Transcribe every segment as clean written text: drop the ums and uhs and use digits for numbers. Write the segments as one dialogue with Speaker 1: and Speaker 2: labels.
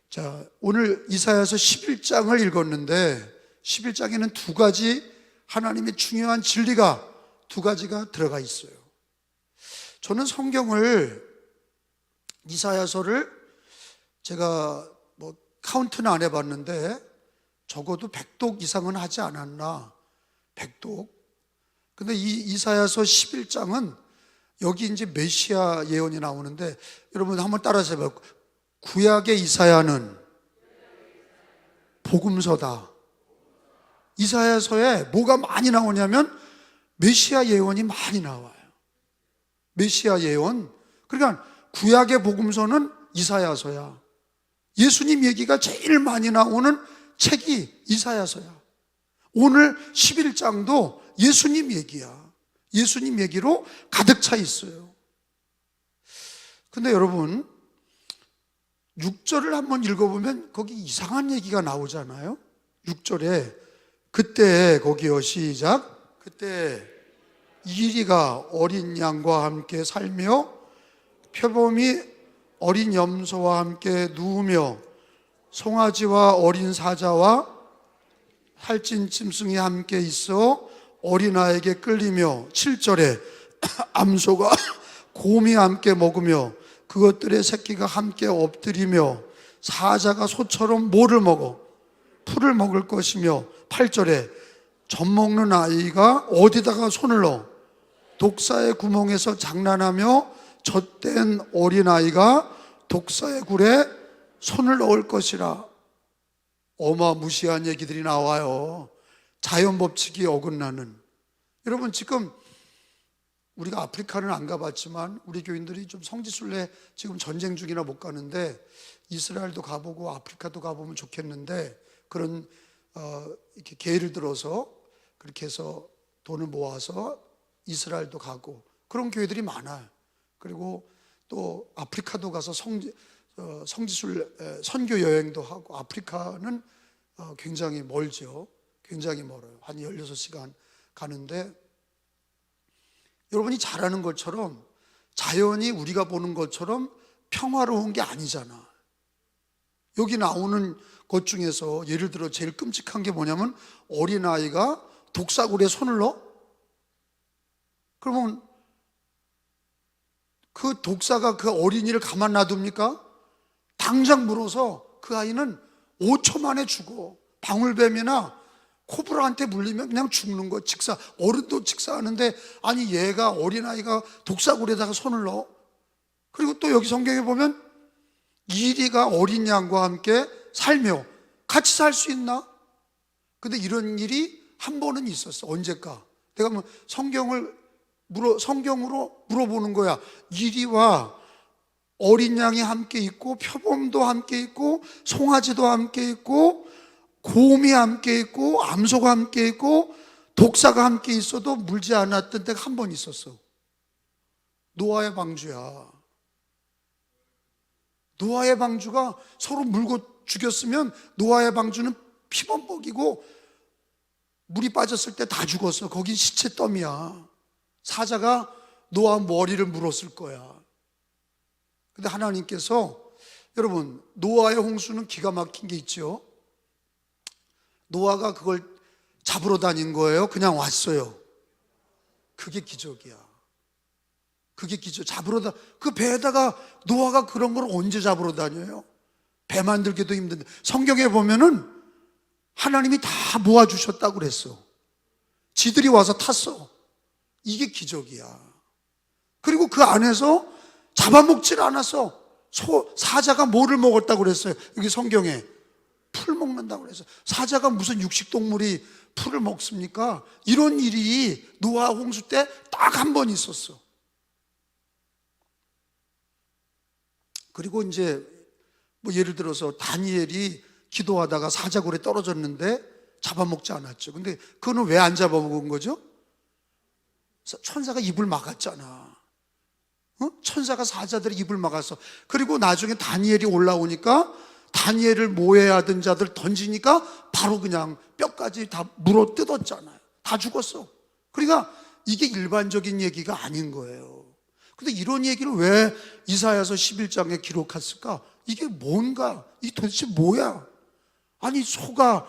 Speaker 1: 자, 오늘 이사야서 11장을 읽었는데 11장에는 두 가지 하나님의 중요한 진리가 두 가지가 들어가 있어요. 저는 성경을 이사야서를 제가 카운트는 안 해봤는데 적어도 100독 이상은 하지 않았나. 100독. 근데 이 이사야서 11장은 여기 이제 메시아 예언이 나오는데 여러분 한번 따라서 해봐요. 구약의 이사야는 복음서다. 이사야서에 뭐가 많이 나오냐면 메시아 예언이 많이 나와요. 메시아 예언. 그러니까 구약의 복음서는 이사야서야. 예수님 얘기가 제일 많이 나오는 책이 이사야서야. 오늘 11장도 예수님 얘기야. 예수님 얘기로 가득 차 있어요. 근데 여러분 6절을 한번 읽어보면 거기 이상한 얘기가 나오잖아요. 6절에 그때 거기요 시작. 그때 이리가 어린 양과 함께 살며 표범이 어린 염소와 함께 누우며 송아지와 어린 사자와 살찐 짐승이 함께 있어 어린아이에게 끌리며 7절에 암소가 곰이 함께 먹으며 그것들의 새끼가 함께 엎드리며 사자가 소처럼 뭐를 먹어? 풀을 먹을 것이며 8절에 젖 먹는 아이가 어디다가 손을 넣어? 독사의 구멍에서 장난하며 젖된 어린아이가 독사의 굴에 손을 넣을 것이라. 어마무시한 얘기들이 나와요. 자연법칙이 어긋나는. 여러분 지금 우리가 아프리카는 안 가봤지만 우리 교인들이 좀 성지순례 지금 전쟁 중이라 못 가는데 이스라엘도 가보고 아프리카도 가보면 좋겠는데 그런 이렇게 계획을 들어서 그렇게 해서 돈을 모아서 이스라엘도 가고 그런 교회들이 많아요. 그리고 또 아프리카도 가서 성지순례 선교 여행도 하고. 아프리카는 굉장히 멀죠. 굉장히 멀어요. 한 16시간 가는데 여러분이 잘 아는 것처럼 자연이 우리가 보는 것처럼 평화로운 게 아니잖아. 여기 나오는 것 중에서 예를 들어 제일 끔찍한 게 뭐냐면 어린아이가 독사굴에 손을 넣어? 그러면 그 독사가 그 어린이를 가만 놔둡니까? 당장 물어서 그 아이는 5초 만에 죽어. 방울뱀이나 코브라한테 물리면 그냥 죽는 거. 직사, 어른도 직사하는데 아니 얘가 어린아이가 독사굴에다가 손을 넣어? 그리고 또 여기 성경에 보면 이리가 어린 양과 함께 살며. 같이 살 수 있나? 근데 이런 일이 한 번은 있었어. 언제까? 내가 뭐 성경으로 물어보는 거야. 이리와 어린 양이 함께 있고 표범도 함께 있고 송아지도 함께 있고 곰이 함께 있고 암소가 함께 있고 독사가 함께 있어도 물지 않았던 때가 한 번 있었어. 노아의 방주야. 노아의 방주가 서로 물고 죽였으면 노아의 방주는 피범벅이고 물이 빠졌을 때 다 죽었어. 거긴 시체 더미야. 사자가 노아 머리를 물었을 거야. 근데 하나님께서 여러분 노아의 홍수는 기가 막힌 게 있죠. 노아가 그걸 잡으러 다닌 거예요? 그냥 왔어요? 그게 기적이야. 그게 기적. 그 배에다가 노아가 그런 걸 언제 잡으러 다녀요? 배 만들기도 힘든데. 성경에 보면은 하나님이 다 모아주셨다고 그랬어. 지들이 와서 탔어. 이게 기적이야. 그리고 그 안에서 잡아먹질 않았어. 사자가 뭐를 먹었다고 그랬어요? 여기 성경에 풀 먹는다고 그랬어요. 사자가 무슨 육식동물이 풀을 먹습니까? 이런 일이 노아 홍수 때 딱 한 번 있었어. 그리고 이제 뭐 예를 들어서 다니엘이 기도하다가 사자굴에 떨어졌는데 잡아먹지 않았죠. 근데 그거는 왜 안 잡아먹은 거죠? 천사가 입을 막았잖아. 천사가 사자들의 입을 막았어. 그리고 나중에 다니엘이 올라오니까 다니엘을 모해하던 자들 던지니까 바로 그냥 뼈까지 다 물어 뜯었잖아요. 다 죽었어. 그러니까 이게 일반적인 얘기가 아닌 거예요. 근데 이런 얘기를 왜 이사야서 11장에 기록했을까? 이게 뭔가? 이게 도대체 뭐야? 아니 소가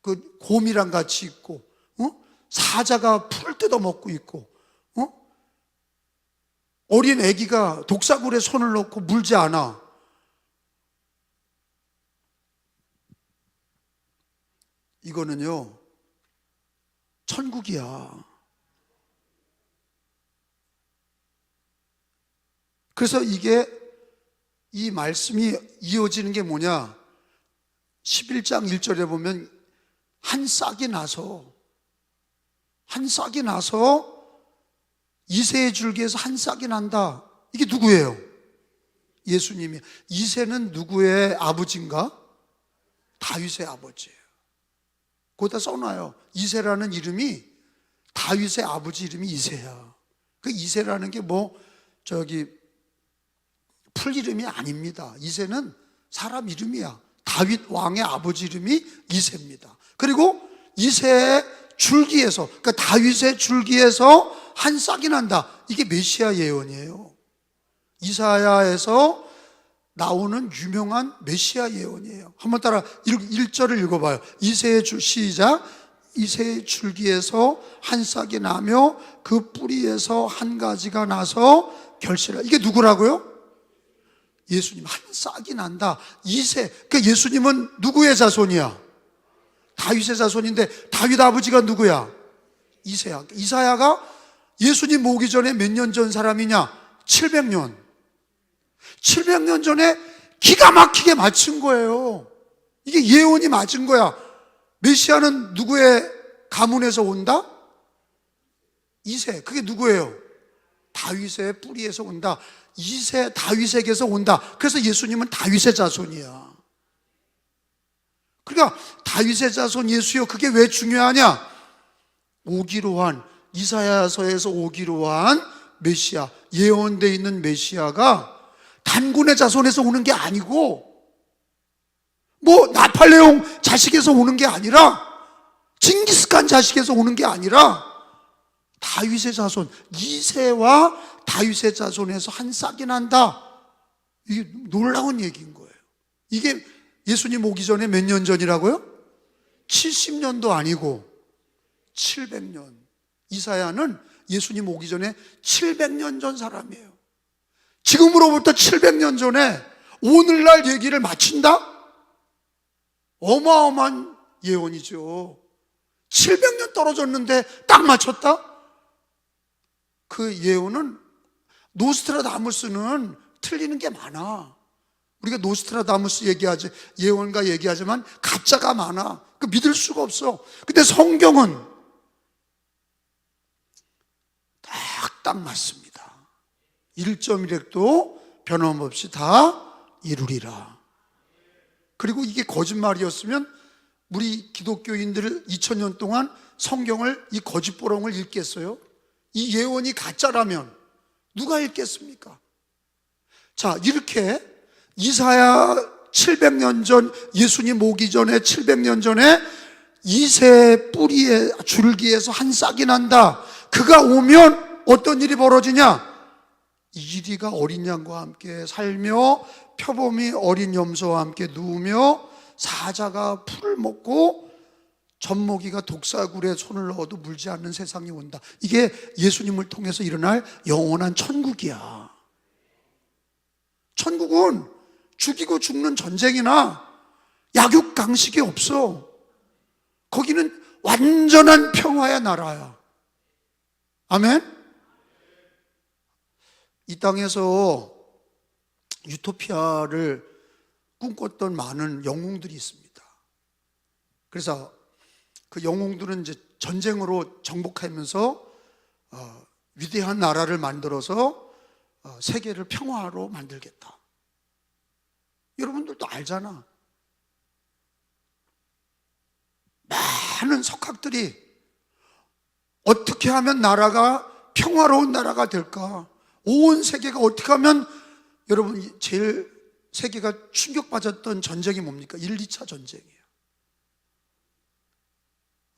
Speaker 1: 그 곰이랑 같이 있고, 사자가 풀 뜯어 먹고 있고, 어린 아기가 독사굴에 손을 넣고 물지 않아. 이거는요, 천국이야. 그래서 이 말씀이 이어지는 게 뭐냐? 11장 1절에 보면 한 싹이 나서 이새의 줄기에서 한 싹이 난다. 이게 누구예요? 예수님이. 이새는 누구의 아버지인가? 다윗의 아버지예요. 거기다 써놔요. 이새라는 이름이 다윗의 아버지 이름이 이새야. 그 이새라는 게 풀 이름이 아닙니다. 이새는 사람 이름이야. 다윗 왕의 아버지 이름이 이새입니다. 그리고 이새의 줄기에서, 그러니까 다윗의 줄기에서 한 싹이 난다. 이게 메시아 예언이에요. 이사야에서 나오는 유명한 메시아 예언이에요. 한번 따라 1절을 읽어봐요. 시작. 이새의 줄기에서 한 싹이 나며 그 뿌리에서 한 가지가 나서 결실하라. 이게 누구라고요? 예수님. 한 싹이 난다. 이새. 그러니까 예수님은 누구의 자손이야? 다윗의 자손인데 다윗 아버지가 누구야? 이새야. 이사야가 예수님 오기 전에 몇 년 전 사람이냐? 700년. 700년 전에 기가 막히게 맞춘 거예요. 이게 예언이 맞은 거야. 메시아는 누구의 가문에서 온다? 이새. 그게 누구예요? 다윗의 뿌리에서 온다. 이새 다윗에게서 온다. 그래서 예수님은 다윗의 자손이야. 그러니까 다윗의 자손 예수요. 그게 왜 중요하냐? 오기로 한, 이사야서에서 오기로 한 메시아, 예언되어 있는 메시아가 단군의 자손에서 오는 게 아니고, 나팔레옹 자식에서 오는 게 아니라, 징기스칸 자식에서 오는 게 아니라 다윗의 자손, 이새와 다윗의 자손에서 한 싹이 난다. 이게 놀라운 얘기인 거예요. 이게 예수님 오기 전에 몇 년 전이라고요? 70년도 아니고 700년. 이사야는 예수님 오기 전에 700년 전 사람이에요. 지금으로부터 700년 전에 오늘날 얘기를 마친다? 어마어마한 예언이죠. 700년 떨어졌는데 딱 맞췄다? 그 예언은 노스트라다무스는 틀리는 게 많아. 우리가 노스트라다무스 얘기하지, 예언가 얘기하지만 가짜가 많아. 그 믿을 수가 없어. 근데 성경은 딱 맞습니다. 1.1획도 변함없이 다 이루리라. 그리고 이게 거짓말이었으면 우리 기독교인들을 2000년 동안 성경을, 이 거짓보롱을 읽겠어요? 이 예언이 가짜라면 누가 읽겠습니까? 자, 이렇게 이사야 700년 전, 예수님 오기 전에 700년 전에 이새 뿌리의 줄기에서 한 싹이 난다. 그가 오면 어떤 일이 벌어지냐? 이리가 어린 양과 함께 살며 표범이 어린 염소와 함께 누우며 사자가 풀을 먹고 젖먹이가 독사굴에 손을 넣어도 물지 않는 세상이 온다. 이게 예수님을 통해서 일어날 영원한 천국이야. 천국은 죽이고 죽는 전쟁이나 약육강식이 없어. 거기는 완전한 평화의 나라야. 아멘? 이 땅에서 유토피아를 꿈꿨던 많은 영웅들이 있습니다. 그래서 그 영웅들은 이제 전쟁으로 정복하면서 위대한 나라를 만들어서 세계를 평화로 만들겠다. 여러분들도 알잖아. 많은 석학들이 어떻게 하면 나라가 평화로운 나라가 될까? 온 세계가 어떻게 하면, 여러분 제일 세계가 충격받았던 전쟁이 뭡니까? 1, 2차 전쟁이에요.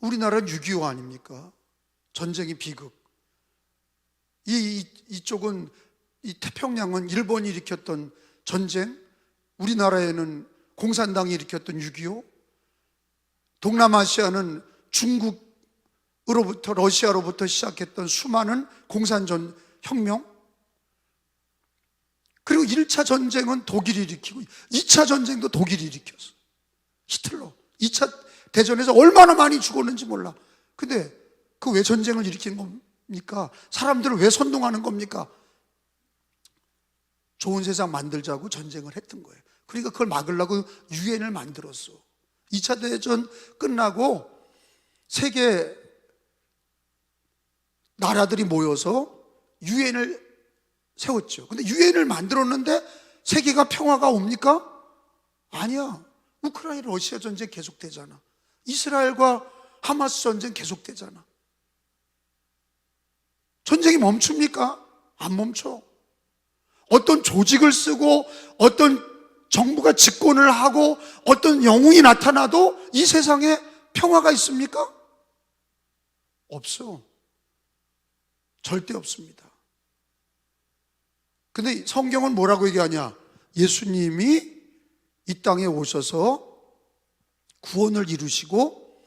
Speaker 1: 우리나라는 6.25 아닙니까? 전쟁이 비극. 이쪽은, 이 태평양은 일본이 일으켰던 전쟁, 우리나라에는 공산당이 일으켰던 6.25, 동남아시아는 중국으로부터 러시아로부터 시작했던 수많은 공산전 혁명, 그리고 1차 전쟁은 독일이 일으키고 2차 전쟁도 독일이 일으켰어. 히틀러 2차 대전에서 얼마나 많이 죽었는지 몰라. 근데 그 왜 전쟁을 일으키는 겁니까? 사람들을 왜 선동하는 겁니까? 좋은 세상 만들자고 전쟁을 했던 거예요. 그러니까 그걸 막으려고 유엔을 만들었어. 2차 대전 끝나고 세계 나라들이 모여서 유엔을 세웠죠. 근데 유엔을 만들었는데 세계가 평화가 옵니까? 아니야. 우크라이나 러시아 전쟁 계속되잖아. 이스라엘과 하마스 전쟁 계속되잖아. 전쟁이 멈춥니까? 안 멈춰. 어떤 조직을 쓰고 어떤 정부가 집권을 하고 어떤 영웅이 나타나도 이 세상에 평화가 있습니까? 없어. 절대 없습니다. 근데 성경은 뭐라고 얘기하냐? 예수님이 이 땅에 오셔서 구원을 이루시고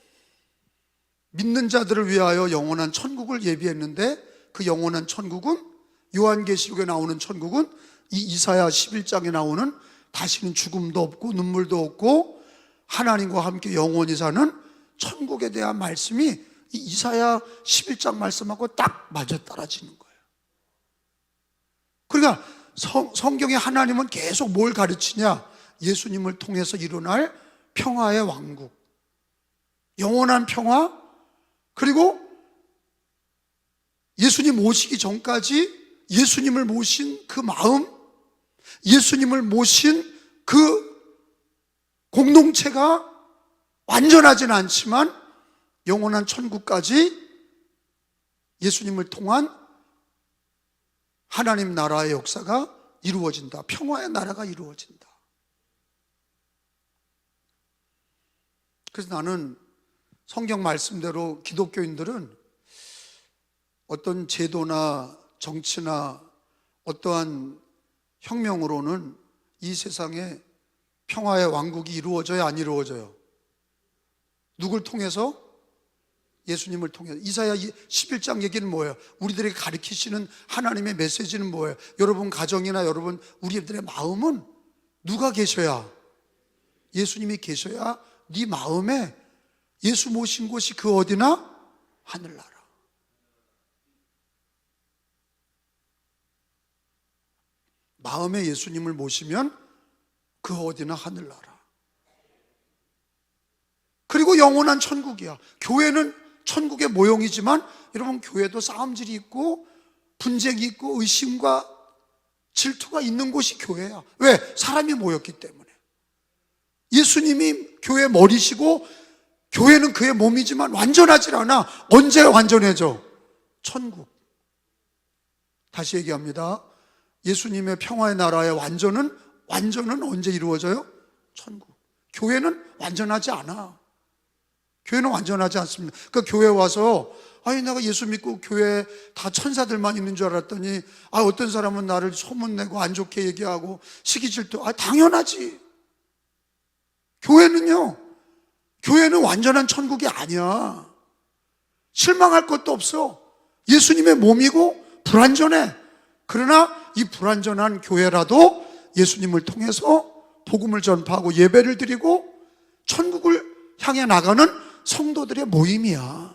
Speaker 1: 믿는 자들을 위하여 영원한 천국을 예비했는데, 그 영원한 천국은, 요한계시록에 나오는 천국은 이 이사야 11장에 나오는 다시는 죽음도 없고 눈물도 없고 하나님과 함께 영원히 사는 천국에 대한 말씀이 이 이사야 11장 말씀하고 딱 맞아떨어지는 거예요. 그러니까 성경의 하나님은 계속 뭘 가르치냐? 예수님을 통해서 일어날 평화의 왕국, 영원한 평화, 그리고 예수님 오시기 전까지 예수님을 모신 그 마음, 예수님을 모신 그 공동체가 완전하진 않지만 영원한 천국까지 예수님을 통한 하나님 나라의 역사가 이루어진다. 평화의 나라가 이루어진다. 그래서 나는 성경 말씀대로 기독교인들은 어떤 제도나 정치나 어떠한 혁명으로는 이 세상에 평화의 왕국이 이루어져야 안 이루어져요? 누굴 통해서? 예수님을 통해서. 이사야 11장 얘기는 뭐예요? 우리들에게 가르치시는 하나님의 메시지는 뭐예요? 여러분 가정이나 여러분 우리들의 마음은 누가 계셔야? 예수님이 계셔야 네 마음에 예수 모신 곳이 그 어디나? 하늘나라. 마음에 예수님을 모시면 그 어디나 하늘나라. 그리고 영원한 천국이야. 교회는 천국의 모형이지만 여러분, 교회도 싸움질이 있고 분쟁이 있고 의심과 질투가 있는 곳이 교회야. 왜? 사람이 모였기 때문에. 예수님이 교회 머리시고 교회는 그의 몸이지만 완전하지 않아. 언제 완전해져? 천국. 다시 얘기합니다. 예수님의 평화의 나라의 완전은 언제 이루어져요? 천국. 교회는 완전하지 않아. 교회는 완전하지 않습니다. 그러니까 교회 와서 내가 예수 믿고 교회에 다 천사들만 있는 줄 알았더니 어떤 사람은 나를 소문내고 안 좋게 얘기하고 시기 질투. 당연하지. 교회는 완전한 천국이 아니야. 실망할 것도 없어. 예수님의 몸이고 불완전해. 그러나 이 불완전한 교회라도 예수님을 통해서 복음을 전파하고 예배를 드리고 천국을 향해 나가는 성도들의 모임이야.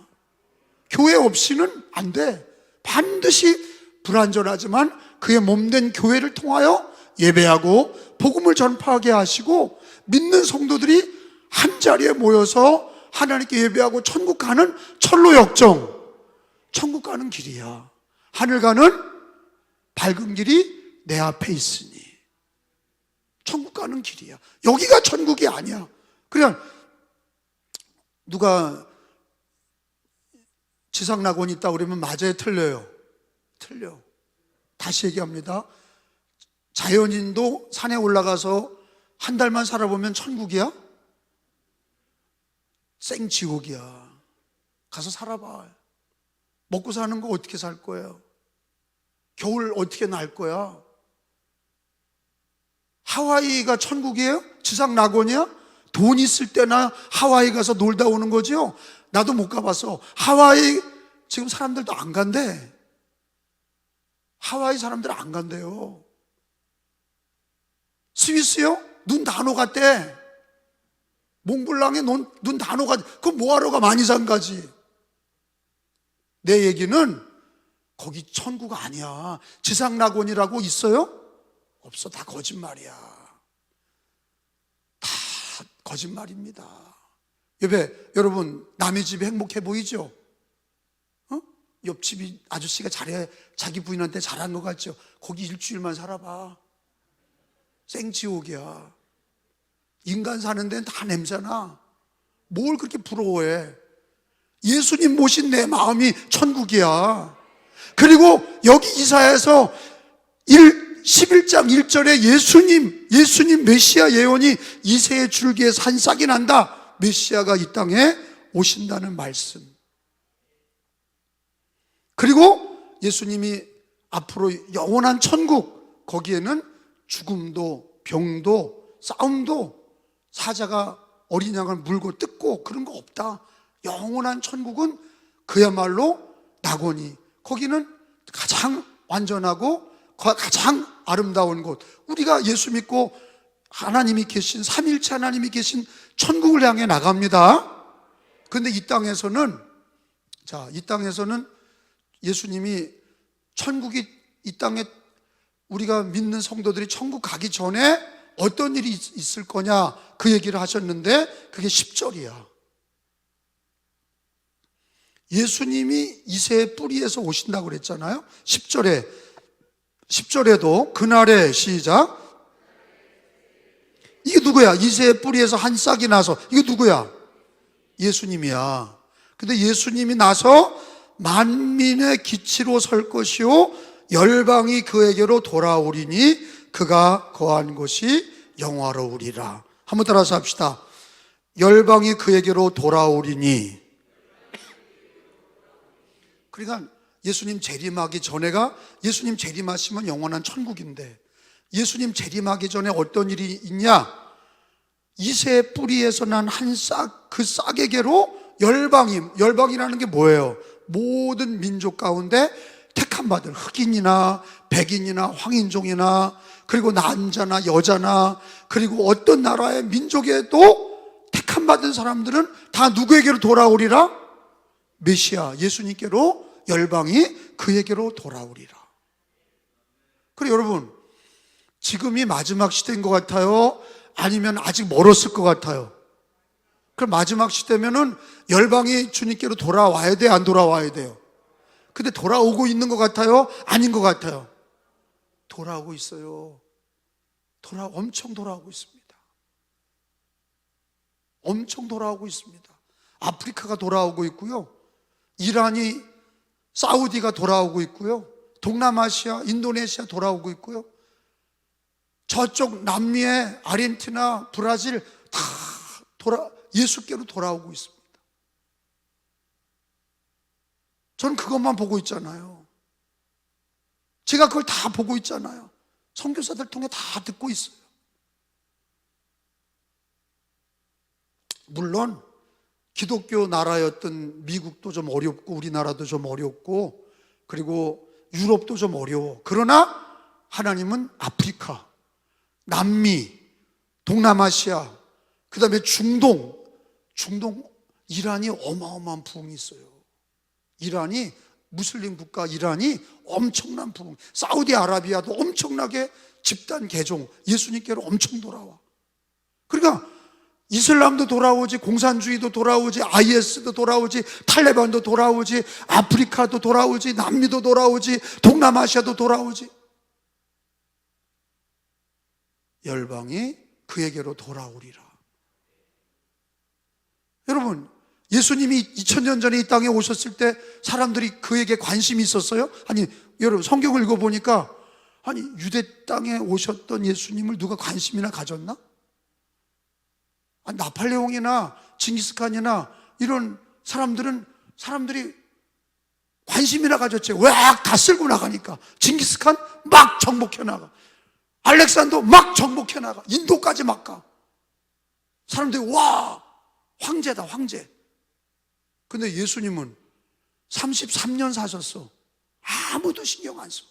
Speaker 1: 교회 없이는 안 돼. 반드시 불완전하지만 그의 몸된 교회를 통하여 예배하고 복음을 전파하게 하시고 믿는 성도들이 한 자리에 모여서 하나님께 예배하고 천국 가는 철로 역정, 천국 가는 길이야. 하늘 가는 밝은 길이 내 앞에 있으니 천국 가는 길이야. 여기가 천국이 아니야. 그냥 누가 지상낙원이 있다 그러면 맞아요, 틀려요? 틀려. 다시 얘기합니다. 자연인도 산에 올라가서 한 달만 살아보면 천국이야? 생지옥이야. 가서 살아봐. 먹고 사는 거 어떻게 살 거예요? 겨울 어떻게 날 거야? 하와이가 천국이에요? 지상 낙원이야? 돈 있을 때나 하와이 가서 놀다 오는 거죠? 나도 못 가봤어. 하와이 지금 사람들도 안 간대. 하와이 사람들 안 간대요. 스위스요? 눈 다 녹았대. 몽블랑에 눈 다 녹았대. 그럼 뭐하러 가? 만이산 가지. 내 얘기는 거기 천국 아니야. 지상 낙원이라고 있어요? 없어. 다 거짓말이야. 다 거짓말입니다. 여러분, 남의 집이 행복해 보이죠? 옆집이 아저씨가 잘해, 자기 부인한테 잘한 것 같죠? 거기 일주일만 살아봐. 생지옥이야. 인간 사는 데는 다 냄새나. 뭘 그렇게 부러워해? 예수님 모신 내 마음이 천국이야. 그리고 여기 이사야에서 11장 1절에 예수님 메시아 예언이 이새의 줄기에서 한 싹이 난다. 메시아가 이 땅에 오신다는 말씀. 그리고 예수님이 앞으로 영원한 천국, 거기에는 죽음도 병도 싸움도 사자가 어린 양을 물고 뜯고 그런 거 없다. 영원한 천국은 그야말로 낙원이, 거기는 가장 완전하고 가장 아름다운 곳, 우리가 예수 믿고 하나님이 계신, 삼일체 하나님이 계신 천국을 향해 나갑니다. 그런데 이 땅에서는 예수님이 천국이 이 땅에 우리가 믿는 성도들이 천국 가기 전에 어떤 일이 있을 거냐, 그 얘기를 하셨는데 그게 10절이야. 예수님이 이새의 뿌리에서 오신다고 그랬잖아요. 10절에도 그날에, 시작, 이게 누구야? 이새의 뿌리에서 한 싹이 나서, 이게 누구야? 예수님이야. 근데 예수님이 나서 만민의 기치로 설 것이요 열방이 그에게로 돌아오리니 그가 거한 곳이 영화로우리라. 한번 따라서 합시다. 열방이 그에게로 돌아오리니. 그러니까 예수님 재림하기 전에가, 예수님 재림하시면 영원한 천국인데, 예수님 재림하기 전에 어떤 일이 있냐? 이새의 뿌리에서 난 한 싹, 그 싹에게로 열방이라는 게 뭐예요? 모든 민족 가운데 택함 받은 흑인이나 백인이나 황인종이나, 그리고 남자나 여자나, 그리고 어떤 나라의 민족에도 택함 받은 사람들은 다 누구에게로 돌아오리라? 메시아 예수님께로, 열방이 그에게로 돌아오리라. 그래, 여러분, 지금이 마지막 시대인 것 같아요? 아니면 아직 멀었을 것 같아요? 그럼 마지막 시대면은 열방이 주님께로 돌아와야 돼, 안 돌아와야 돼요? 근데 돌아오고 있는 것 같아요? 아닌 것 같아요? 돌아오고 있어요. 엄청 돌아오고 있습니다. 엄청 돌아오고 있습니다. 아프리카가 돌아오고 있고요, 이란이, 사우디가 돌아오고 있고요, 동남아시아, 인도네시아 돌아오고 있고요, 저쪽 남미의 아르헨티나, 브라질 다 예수께로 돌아오고 있습니다. 저는 그것만 보고 있잖아요. 제가 그걸 다 보고 있잖아요. 선교사들 통해 다 듣고 있어요. 물론 기독교 나라였던 미국도 좀 어렵고, 우리나라도 좀 어렵고, 그리고 유럽도 좀 어려워. 그러나 하나님은 아프리카, 남미, 동남아시아, 그 다음에 중동, 이란이 어마어마한 부흥이 있어요. 이란이, 무슬림 국가 이란이 엄청난 부흥, 사우디아라비아도 엄청나게 집단 개종, 예수님께로 엄청 돌아와. 그러니까 이슬람도 돌아오지, 공산주의도 돌아오지, IS도 돌아오지, 탈레반도 돌아오지, 아프리카도 돌아오지, 남미도 돌아오지, 동남아시아도 돌아오지. 열방이 그에게로 돌아오리라. 여러분, 예수님이 2000년 전에 이 땅에 오셨을 때 사람들이 그에게 관심이 있었어요? 아니, 여러분, 성경을 읽어보니까, 아니, 유대 땅에 오셨던 예수님을 누가 관심이나 가졌나? 아니, 나팔레옹이나 징기스칸이나 이런 사람들이 관심이나 가졌지. 왜 다 쓸고 나가니까. 징기스칸 막 정복해 나가. 알렉산더 막 정복해 나가. 인도까지 막 가. 사람들이 와, 황제다, 황제. 근데 예수님은 33년 사셨어. 아무도 신경 안 써.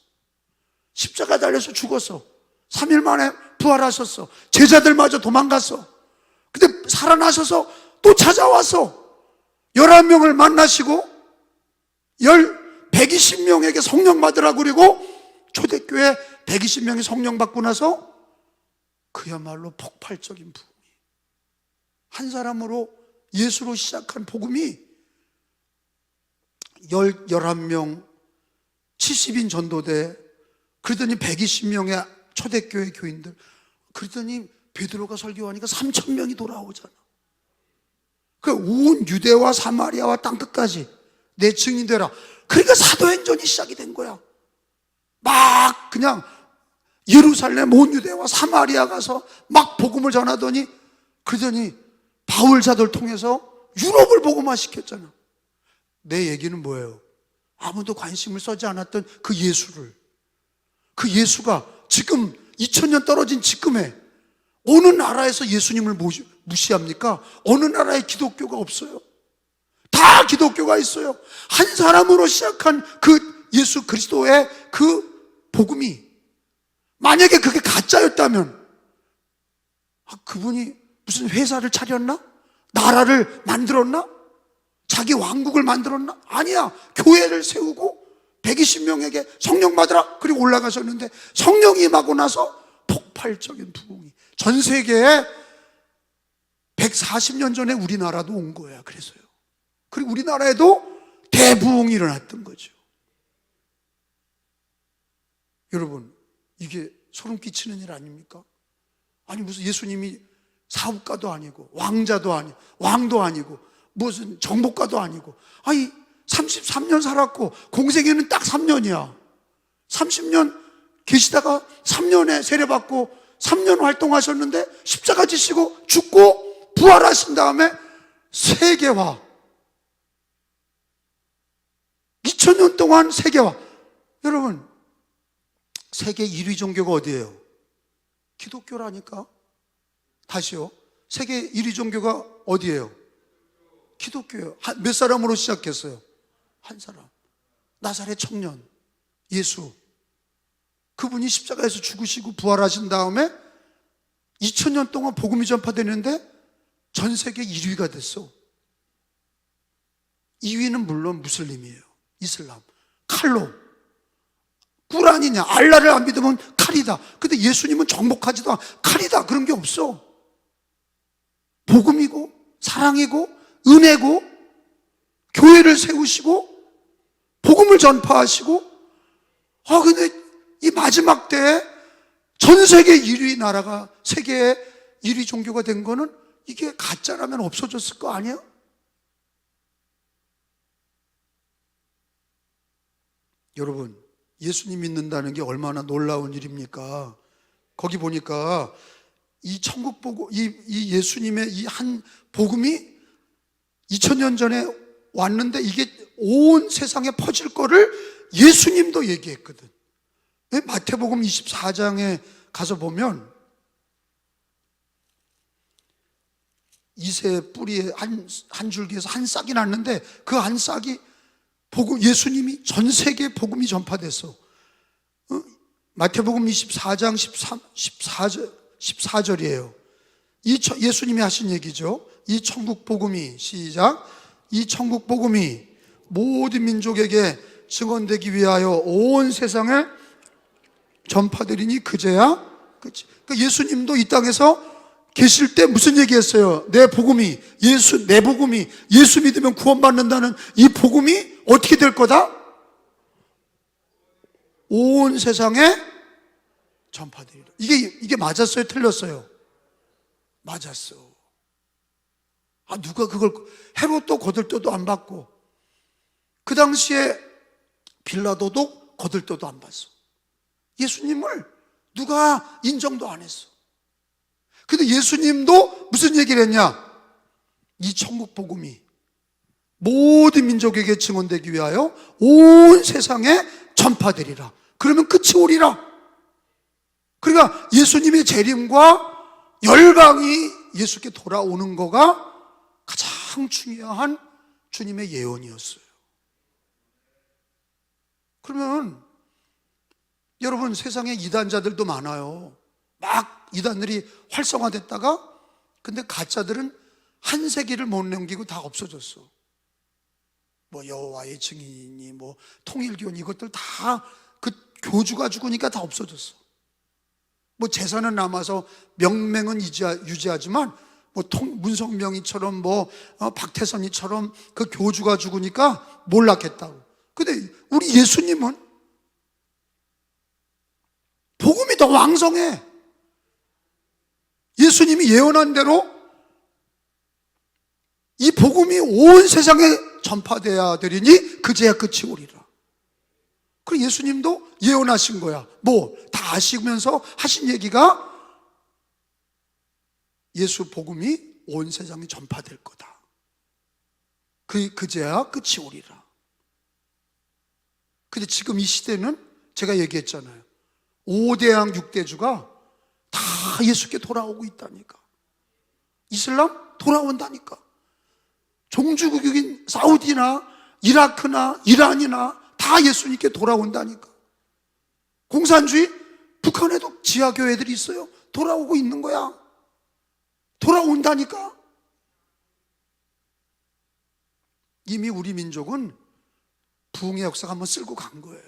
Speaker 1: 십자가 달려서 죽었어. 3일 만에 부활하셨어. 제자들마저 도망갔어. 근데 살아나셔서 또 찾아왔어. 11명을 만나시고 120명에게 성령 받으라고 그리고 초대교회 120명이 성령 받고 나서 그야말로 폭발적인 부흥이, 한 사람으로 예수로 시작한 복음이 11명 70인 전도대, 그러더니 120명의 초대교회 교인들, 그러더니 베드로가 설교하니까 3,000명이 돌아오잖아. 그 온 유대와 사마리아와 땅끝까지 내 증인 되라. 그러니까 사도행전이 시작이 된 거야. 막 그냥 예루살렘 온 유대와 사마리아 가서 막 복음을 전하더니, 그러더니 바울자들 통해서 유럽을 복음화시켰잖아. 내 얘기는 뭐예요? 아무도 관심을 써지 않았던 그 예수를, 그 예수가 지금 2000년 떨어진 지금에 어느 나라에서 예수님을 무시합니까? 어느 나라에 기독교가 없어요? 다 기독교가 있어요. 한 사람으로 시작한 그 예수 그리스도의 그 복음이 만약에 그게 가짜였다면, 그분이 무슨 회사를 차렸나? 나라를 만들었나? 자기 왕국을 만들었나? 아니야. 교회를 세우고 120명에게 성령 받으라 그리고 올라가셨는데, 성령이 임하고 나서 폭발적인 부흥이 전 세계에 140년 전에 우리나라도 온 거야. 그래서요. 그리고 우리나라에도 대부흥이 일어났던 거죠. 여러분, 이게 소름 끼치는 일 아닙니까? 아니 무슨 예수님이 사업가도 아니고 왕자도 아니고 왕도 아니고 무슨 정복가도 아니고, 아니 33년 살았고 공생애는 딱 3년이야 30년 계시다가 3년에 세례받고 3년 활동하셨는데 십자가 지시고 죽고 부활하신 다음에 세계화, 2000년 동안 세계화. 여러분, 세계 1위 종교가 어디예요? 기독교라니까. 다시요. 세계 1위 종교가 어디예요? 기독교예요. 몇 사람으로 시작했어요? 한 사람. 나사렛 청년 예수. 그분이 십자가에서 죽으시고 부활하신 다음에 2000년 동안 복음이 전파되는데 전 세계 1위가 됐어. 2위는 물론 무슬림이에요. 이슬람. 칼로. 꾸란이냐, 알라를 안 믿으면 칼이다. 근데 예수님은 정복하지도 않아. 칼이다 그런 게 없어. 복음이고 사랑이고 은혜고 교회를 세우시고 복음을 전파하시고, 근데 이 마지막 때에 전 세계 1위 나라가 세계의 1위 종교가 된 거는 이게 가짜라면 없어졌을 거 아니야? 여러분, 예수님 믿는다는 게 얼마나 놀라운 일입니까? 거기 보니까 이 천국 복음, 이 예수님의 이 한 복음이 2000년 전에 왔는데 이게 온 세상에 퍼질 거를 예수님도 얘기했거든. 마태복음 24장에 가서 보면 이새 뿌리에 한 줄기에서 한 싹이 났는데 그 한 싹이 복음, 예수님이 전 세계에 복음이 전파됐어. 마태복음 24장 14절이에요. 예수님이 하신 얘기죠. 이 천국 복음이, 시작, 이 천국 복음이 모든 민족에게 증언되기 위하여 온 세상에 전파되리니 그제야 끝이. 그러니까 예수님도 이 땅에서 계실 때 무슨 얘기했어요? 내 복음이, 내 복음이, 예수 믿으면 구원받는다는 이 복음이 어떻게 될 거다? 온 세상에 전파되리라. 이게 맞았어요? 틀렸어요? 맞았어. 누가 그걸, 헤롯도 거들떠도 안 받고, 그 당시에 빌라도도 거들떠도 안 받았어. 예수님을 누가 인정도 안 했어. 근데 예수님도 무슨 얘기를 했냐? 이 천국 복음이 모든 민족에게 증언되기 위하여 온 세상에 전파되리라. 그러면 끝이 오리라. 그러니까 예수님의 재림과 열방이 예수께 돌아오는 거가 가장 중요한 주님의 예언이었어요. 그러면 여러분, 세상에 이단자들도 많아요. 막 이단들이 활성화됐다가 근데 가짜들은 한 세기를 못 넘기고 다 없어졌어. 뭐 여호와의 증인이니 뭐 통일교니 이것들 다 그 교주가 죽으니까 다 없어졌어. 뭐 재산은 남아서 명맹은 유지하지만 뭐 문성명이처럼 뭐 박태선이처럼 그 교주가 죽으니까 몰락했다고. 근데 우리 예수님은 복음이 더 왕성해. 예수님이 예언한 대로 이 복음이 온 세상에 전파되어야 되리니 그제야 끝이 오리라. 그리고 예수님도 예언하신 거야. 뭐 다 아시면서 하신 얘기가 예수 복음이 온 세상에 전파될 거다. 그제야 끝이 오리라. 근데 지금 이 시대는 제가 얘기했잖아요. 5대양 6대주가 다 예수께 돌아오고 있다니까. 이슬람 돌아온다니까. 종주국인 사우디나 이라크나 이란이나 다 예수님께 돌아온다니까. 공산주의 북한에도 지하교회들이 있어요. 돌아오고 있는 거야. 돌아온다니까. 이미 우리 민족은 부흥의 역사가 한번 쓸고 간 거예요.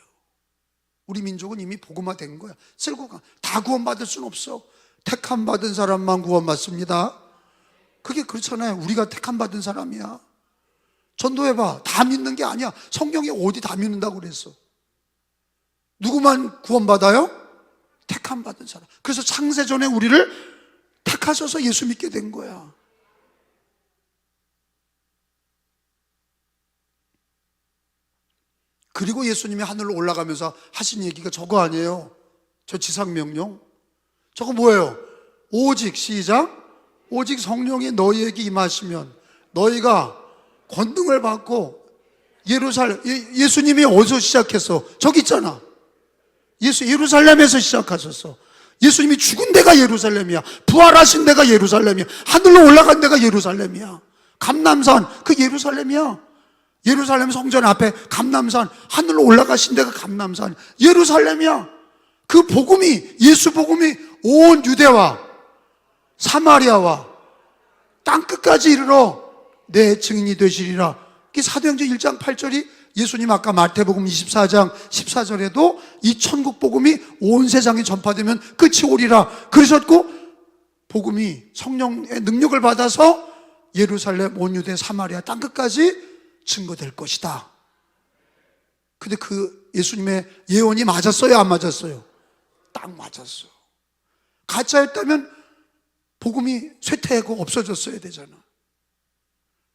Speaker 1: 우리 민족은 이미 복음화된 거야. 쓸고 가. 다 구원받을 수는 없어. 택함 받은 사람만 구원받습니다. 그게 그렇잖아요. 우리가 택함 받은 사람이야. 전도해봐. 다 믿는 게 아니야. 성경에 어디 다 믿는다고 그랬어. 누구만 구원받아요? 택함 받은 사람. 그래서 창세전에 우리를 택하셔서 예수 믿게 된 거야. 그리고 예수님이 하늘로 올라가면서 하신 얘기가 저거 아니에요. 저 지상명령. 저거 뭐예요? 오직, 시작. 오직 성령이 너희에게 임하시면 너희가 권능을 받고 예루살렘, 예수님이 어디서 시작했어? 저기 있잖아. 예루살렘에서 시작하셨어. 예수님이 죽은 데가 예루살렘이야. 부활하신 데가 예루살렘이야. 하늘로 올라간 데가 예루살렘이야. 감람산, 그 예루살렘이야. 예루살렘 성전 앞에 감람산, 하늘로 올라가신 데가 감람산, 예루살렘이야. 그 복음이, 예수 복음이 온 유대와 사마리아와 땅끝까지 이르러 내 증인이 되시리라. 이게 사도행전 1장 8절이 예수님 아까 마태복음 24장 14절에도 이 천국 복음이 온 세상에 전파되면 끝이 오리라 그러셨고, 복음이 성령의 능력을 받아서 예루살렘, 온 유대, 사마리아 땅끝까지 증거될 것이다. 근데 그 예수님의 예언이 맞았어요, 안 맞았어요? 딱 맞았어요. 가짜였다면 복음이 쇠퇴하고 없어졌어야 되잖아.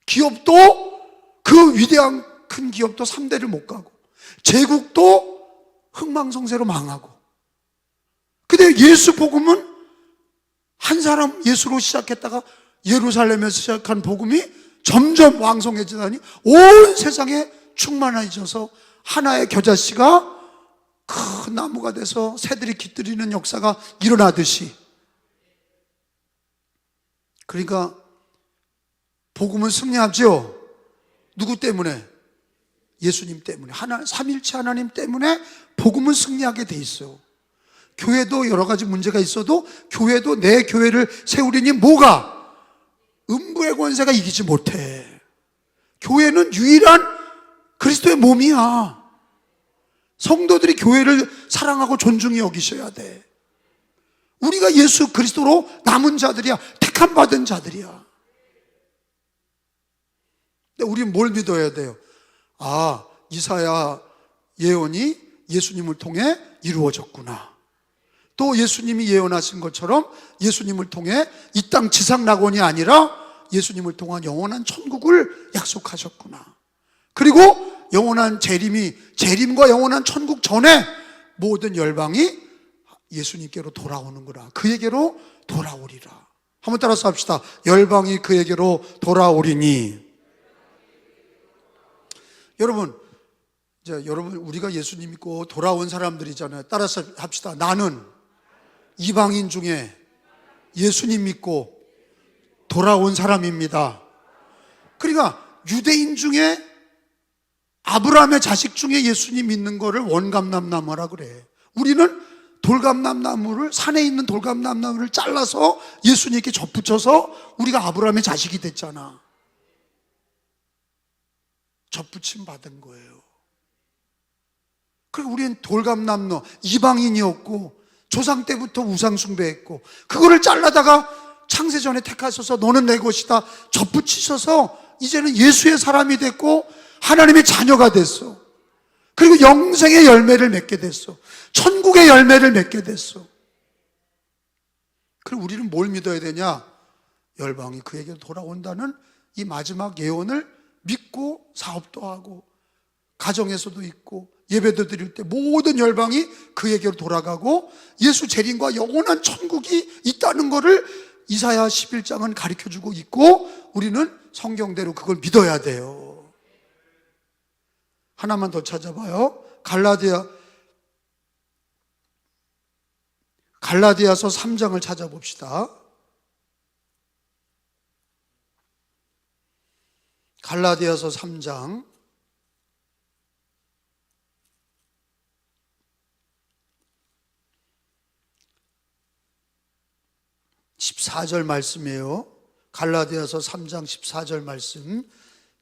Speaker 1: 기업도, 그 위대한 큰 기업도 3대를 못 가고, 제국도 흥망성쇠로 망하고. 근데 예수 복음은 한 사람 예수로 시작했다가 예루살렘에서 시작한 복음이 점점 왕성해지다니 온 세상에 충만해져서 하나의 겨자씨가 큰 나무가 돼서 새들이 깃들이는 역사가 일어나듯이. 그러니까 복음은 승리하죠. 누구 때문에? 예수님 때문에. 삼일체 하나님 때문에 복음은 승리하게 돼 있어요. 교회도 여러 가지 문제가 있어도 교회도 내 교회를 세우리니 뭐가? 음부의 권세가 이기지 못해. 교회는 유일한 그리스도의 몸이야. 성도들이 교회를 사랑하고 존중히 여기셔야 돼. 우리가 예수 그리스도로 남은 자들이야. 택함 받은 자들이야. 근데 우리는 뭘 믿어야 돼요? 아, 이사야 예언이 예수님을 통해 이루어졌구나. 또 예수님이 예언하신 것처럼 예수님을 통해 이 땅 지상 낙원이 아니라 예수님을 통한 영원한 천국을 약속하셨구나. 그리고 영원한 재림과 영원한 천국 전에 모든 열방이 예수님께로 돌아오는구나. 그에게로 돌아오리라. 한번 따라서 합시다. 열방이 그에게로 돌아오리니. 여러분, 이제 여러분, 우리가 예수님 믿고 돌아온 사람들이잖아요. 따라서 합시다. 나는 이방인 중에 예수님 믿고 돌아온 사람입니다. 그러니까 유대인 중에 아브라함의 자식 중에 예수님 믿는 거를 원감람나무라 그래. 우리는 돌감람나무를, 산에 있는 돌감람나무를 잘라서 예수님께 접붙여서 우리가 아브라함의 자식이 됐잖아. 접붙임 받은 거예요. 그리고 우리는 돌감나무, 이방인이었고 조상 때부터 우상 숭배했고 그거를 잘라다가 창세전에 택하셔서 너는 내 것이다 접붙이셔서 이제는 예수의 사람이 됐고 하나님의 자녀가 됐어. 그리고 영생의 열매를 맺게 됐어. 천국의 열매를 맺게 됐어. 그리고 우리는 뭘 믿어야 되냐? 열방이 그에게 돌아온다는 이 마지막 예언을 믿고 사업도 하고 가정에서도 있고 예배도 드릴 때 모든 열방이 그에게로 돌아가고 예수 재림과 영원한 천국이 있다는 것을 이사야 11장은 가르쳐주고 있고 우리는 성경대로 그걸 믿어야 돼요. 하나만 더 찾아봐요. 갈라디아서 3장을 찾아봅시다. 갈라디아서 3장 14절 말씀이에요. 갈라디아서 3장 14절 말씀.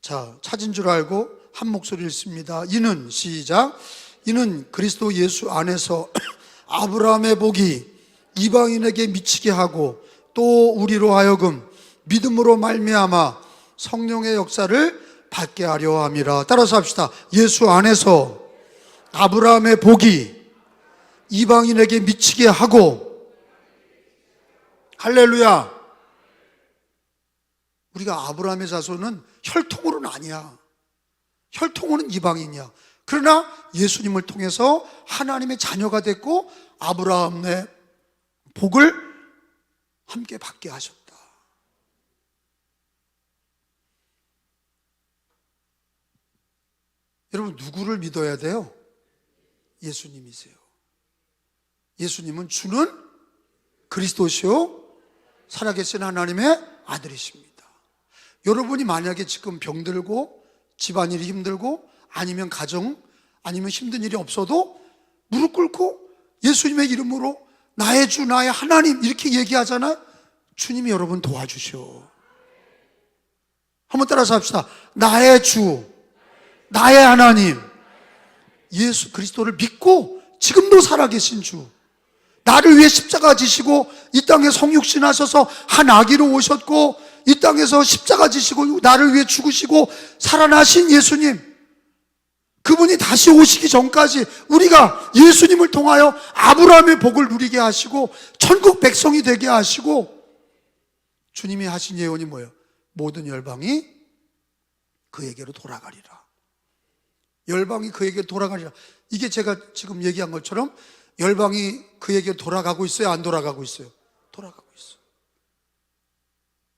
Speaker 1: 자, 찾은 줄 알고 한 목소리 읽습니다. 이는 시작. 이는 그리스도 예수 안에서 아브라함의 복이 이방인에게 미치게 하고 또 우리로 하여금 믿음으로 말미암아 성령의 역사를 받게 하려 함이라. 따라서 합시다. 예수 안에서 아브라함의 복이 이방인에게 미치게 하고. 할렐루야. 우리가 아브라함의 자손은 혈통으로는 아니야. 혈통으로는 이방인이야. 그러나 예수님을 통해서 하나님의 자녀가 됐고 아브라함의 복을 함께 받게 하셨다. 여러분, 누구를 믿어야 돼요? 예수님이세요. 예수님은 주는 그리스도시요 살아계신 하나님의 아들이십니다. 여러분이 만약에 지금 병들고 집안일이 힘들고 아니면 가정 아니면 힘든 일이 없어도 무릎 꿇고 예수님의 이름으로 나의 주 나의 하나님 이렇게 얘기하잖아요. 주님이 여러분 도와주셔. 한번 따라서 합시다. 나의 주 나의 하나님 예수 그리스도를 믿고 지금도 살아계신 주, 나를 위해 십자가 지시고 이 땅에 성육신 하셔서 한 아기로 오셨고 이 땅에서 십자가 지시고 나를 위해 죽으시고 살아나신 예수님, 그분이 다시 오시기 전까지 우리가 예수님을 통하여 아브라함의 복을 누리게 하시고 천국 백성이 되게 하시고, 주님이 하신 예언이 뭐예요? 모든 열방이 그에게로 돌아가리라. 열방이 그에게 돌아가리라. 이게 제가 지금 얘기한 것처럼 열방이 그에게 돌아가고 있어요? 안 돌아가고 있어요? 돌아가고 있어요.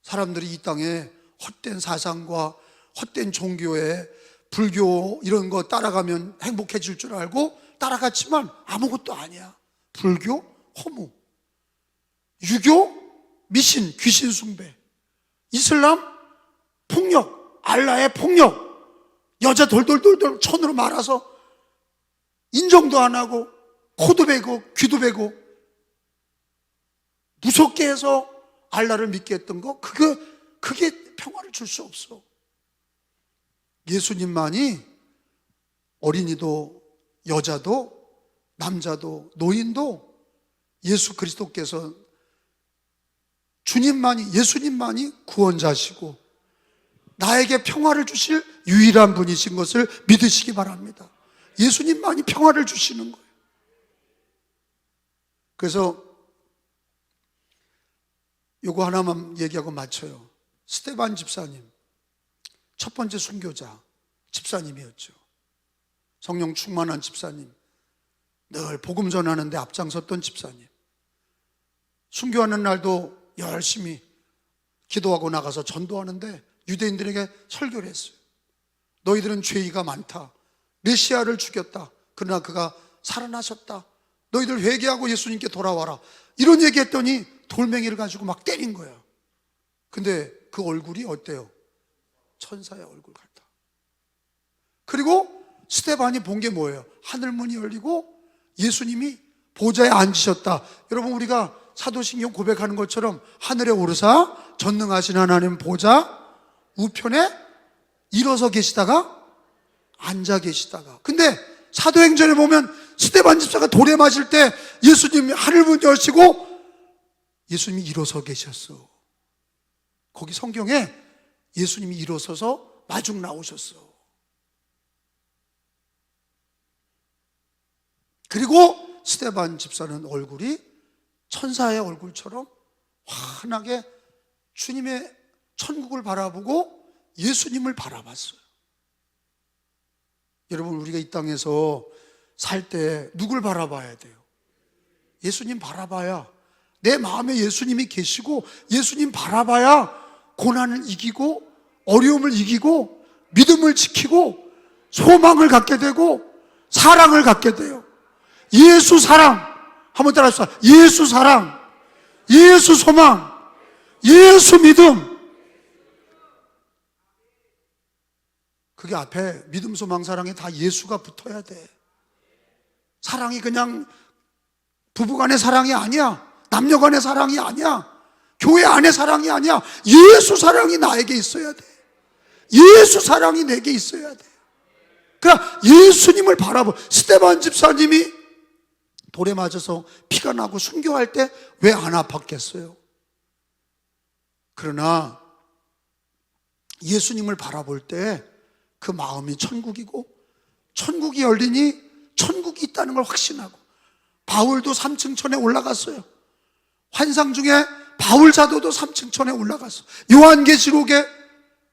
Speaker 1: 사람들이 이 땅에 헛된 사상과 헛된 종교에 불교 이런 거 따라가면 행복해질 줄 알고 따라갔지만 아무것도 아니야. 불교, 허무, 유교, 미신, 귀신 숭배, 이슬람, 폭력, 알라의 폭력, 여자 돌돌돌돌 천으로 말아서 인정도 안 하고 코도 베고 귀도 베고 무섭게 해서 알라를 믿게 했던 거, 그게 평화를 줄 수 없어. 예수님만이 어린이도 여자도 남자도 노인도 예수 그리스도께서 주님만이, 예수님만이 구원자시고 나에게 평화를 주실 유일한 분이신 것을 믿으시기 바랍니다. 예수님만이 평화를 주시는 거예요. 그래서 요거 하나만 얘기하고 마쳐요. 스테반 집사님, 첫 번째 순교자 집사님이었죠. 성령 충만한 집사님, 늘 복음 전하는데 앞장섰던 집사님. 순교하는 날도 열심히 기도하고 나가서 전도하는데 유대인들에게 설교를 했어요. 너희들은 죄의가 많다. 메시아를 죽였다. 그러나 그가 살아나셨다. 너희들 회개하고 예수님께 돌아와라. 이런 얘기했더니 돌멩이를 가지고 막 때린 거야. 근데 그 얼굴이 어때요? 천사의 얼굴 같다. 그리고 스데반이 본 게 뭐예요? 하늘문이 열리고 예수님이 보좌에 앉으셨다. 여러분, 우리가 사도신경 고백하는 것처럼 하늘에 오르사 전능하신 하나님 보좌 우편에 일어서 계시다가 앉아 계시다가. 근데 사도행전에 보면 스데반 집사가 돌에 맞을 때 예수님이 하늘문 여시고 예수님이 일어서 계셨어. 거기 성경에 예수님이 일어서서 마중 나오셨어. 그리고 스데반 집사는 얼굴이 천사의 얼굴처럼 환하게 주님의 천국을 바라보고 예수님을 바라봤어요. 여러분, 우리가 이 땅에서 살 때 누굴 바라봐야 돼요? 예수님 바라봐야, 내 마음에 예수님이 계시고 예수님 바라봐야 고난을 이기고 어려움을 이기고 믿음을 지키고 소망을 갖게 되고 사랑을 갖게 돼요. 예수 사랑, 한번 따라합시다. 예수 사랑, 예수 소망, 예수 믿음. 그게 앞에 믿음, 소망, 사랑에 다 예수가 붙어야 돼. 사랑이 그냥 부부간의 사랑이 아니야. 남녀간의 사랑이 아니야. 교회 안의 사랑이 아니야. 예수 사랑이 나에게 있어야 돼. 예수 사랑이 내게 있어야 돼. 그러니까 예수님을 바라보. 스데반 집사님이 돌에 맞아서 피가 나고 순교할 때 왜 안 아팠겠어요? 그러나 예수님을 바라볼 때 그 마음이 천국이고 천국이 열리니 천국이 있다는 걸 확신하고, 바울도 3층천에 올라갔어요. 환상 중에 바울 사도도 3층천에 올라갔어. 요한계시록에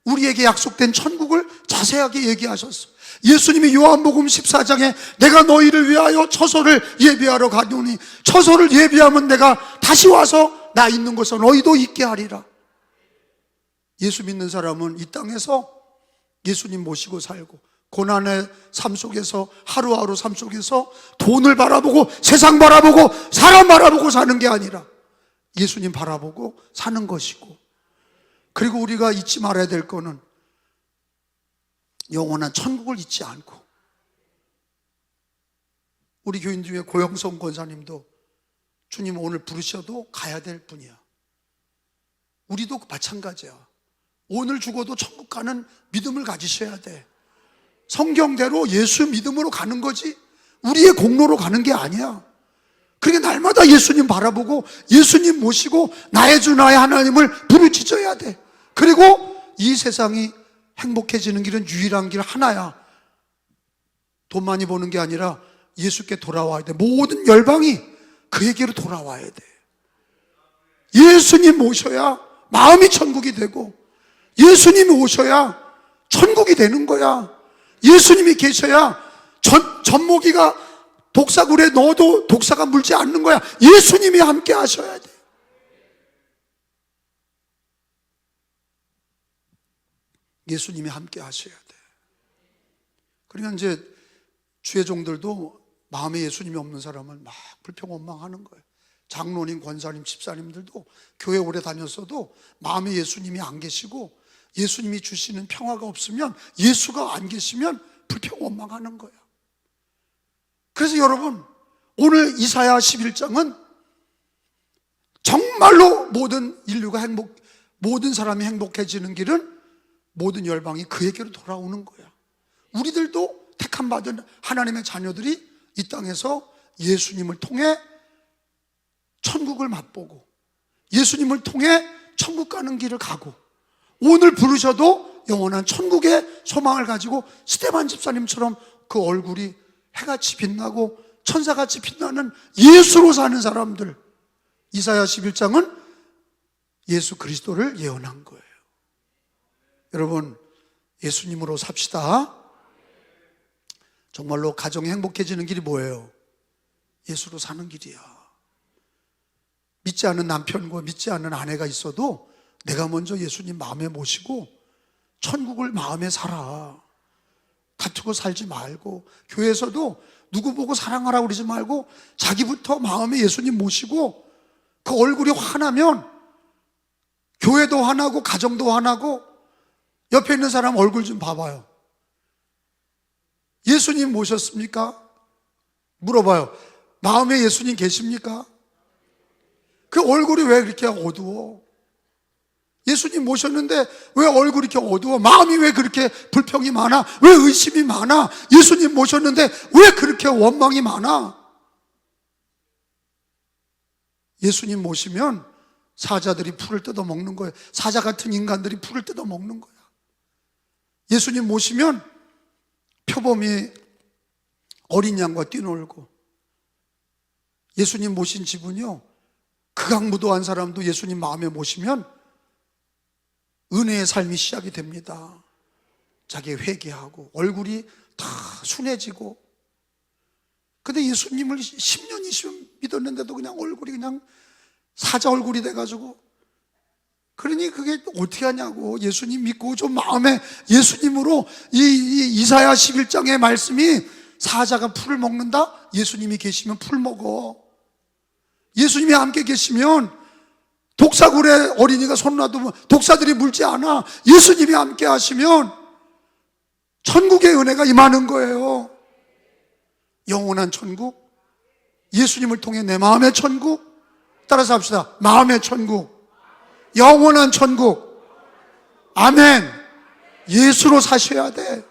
Speaker 1: 우리에게 약속된 천국을 자세하게 얘기하셨어. 예수님이 요한복음 14장에 내가 너희를 위하여 처소를 예비하러 가노니 처소를 예비하면 내가 다시 와서 나 있는 곳에 너희도 있게 하리라. 예수 믿는 사람은 이 땅에서 예수님 모시고 살고, 고난의 삶 속에서, 하루하루 삶 속에서 돈을 바라보고 세상 바라보고 사람 바라보고 사는 게 아니라 예수님 바라보고 사는 것이고, 그리고 우리가 잊지 말아야 될 거는 영원한 천국을 잊지 않고, 우리 교인 중에 고영성 권사님도 주님 오늘 부르셔도 가야 될 분이야. 우리도 마찬가지야. 오늘 죽어도 천국 가는 믿음을 가지셔야 돼. 성경대로 예수 믿음으로 가는 거지 우리의 공로로 가는 게 아니야. 그러니까 날마다 예수님 바라보고 예수님 모시고 나의 주 나의 하나님을 부르짖어야 돼. 그리고 이 세상이 행복해지는 길은 유일한 길 하나야. 돈 많이 버는 게 아니라 예수께 돌아와야 돼. 모든 열방이 그에게로 돌아와야 돼. 예수님 모셔야 마음이 천국이 되고, 예수님이 오셔야 천국이 되는 거야. 예수님이 계셔야 젖먹이가 독사굴에 넣어도 독사가 물지 않는 거야. 예수님이 함께 하셔야 돼. 예수님이 함께 하셔야 돼. 그러니까 이제 주의 종들도 마음에 예수님이 없는 사람은 막 불평원망하는 거예요. 장로님, 권사님, 집사님들도 교회 오래 다녔어도 마음에 예수님이 안 계시고 예수님이 주시는 평화가 없으면, 예수가 안 계시면 불평원망하는 거야. 그래서 여러분, 오늘 이사야 11장은 정말로 모든 인류가 모든 사람이 행복해지는 길은 모든 열방이 그에게로 돌아오는 거야. 우리들도 택함 받은 하나님의 자녀들이 이 땅에서 예수님을 통해 천국을 맛보고 예수님을 통해 천국 가는 길을 가고, 오늘 부르셔도 영원한 천국의 소망을 가지고 스데반 집사님처럼 그 얼굴이 해같이 빛나고 천사같이 빛나는 예수로 사는 사람들, 이사야 11장은 예수 그리스도를 예언한 거예요. 여러분, 예수님으로 삽시다. 정말로 가정이 행복해지는 길이 뭐예요? 예수로 사는 길이야. 믿지 않는 남편과 믿지 않는 아내가 있어도 내가 먼저 예수님 마음에 모시고 천국을 마음에 살아. 다투고 살지 말고, 교회에서도 누구 보고 사랑하라고 그러지 말고 자기부터 마음에 예수님 모시고 그 얼굴이 환하면 교회도 화나고 가정도 화나고 옆에 있는 사람 얼굴 좀 봐봐요. 예수님 모셨습니까? 물어봐요. 마음에 예수님 계십니까? 그 얼굴이 왜 그렇게 어두워? 예수님 모셨는데 왜 얼굴이 이렇게 어두워? 마음이 왜 그렇게 불평이 많아? 왜 의심이 많아? 예수님 모셨는데 왜 그렇게 원망이 많아? 예수님 모시면 사자들이 풀을 뜯어 먹는 거예요. 사자 같은 인간들이 풀을 뜯어 먹는 거야. 예수님 모시면 표범이 어린 양과 뛰놀고, 예수님 모신 집은요, 극악무도한 사람도 예수님 마음에 모시면 은혜의 삶이 시작이 됩니다. 자기 회개하고 얼굴이 다 순해지고. 근데 예수님을 10년, 20년 믿었는데도 그냥 얼굴이 그냥 사자 얼굴이 돼가지고, 그러니 그게 어떻게 하냐고. 예수님 믿고 좀 마음에 예수님으로 이사야 11장의 말씀이 사자가 풀을 먹는다? 예수님이 계시면 풀 먹어. 예수님이 함께 계시면 독사굴에 어린이가 손 놔두면 독사들이 물지 않아. 예수님이 함께 하시면 천국의 은혜가 임하는 거예요. 영원한 천국, 예수님을 통해 내 마음의 천국. 따라서 합시다. 마음의 천국, 영원한 천국. 아멘. 예수로 사셔야 돼.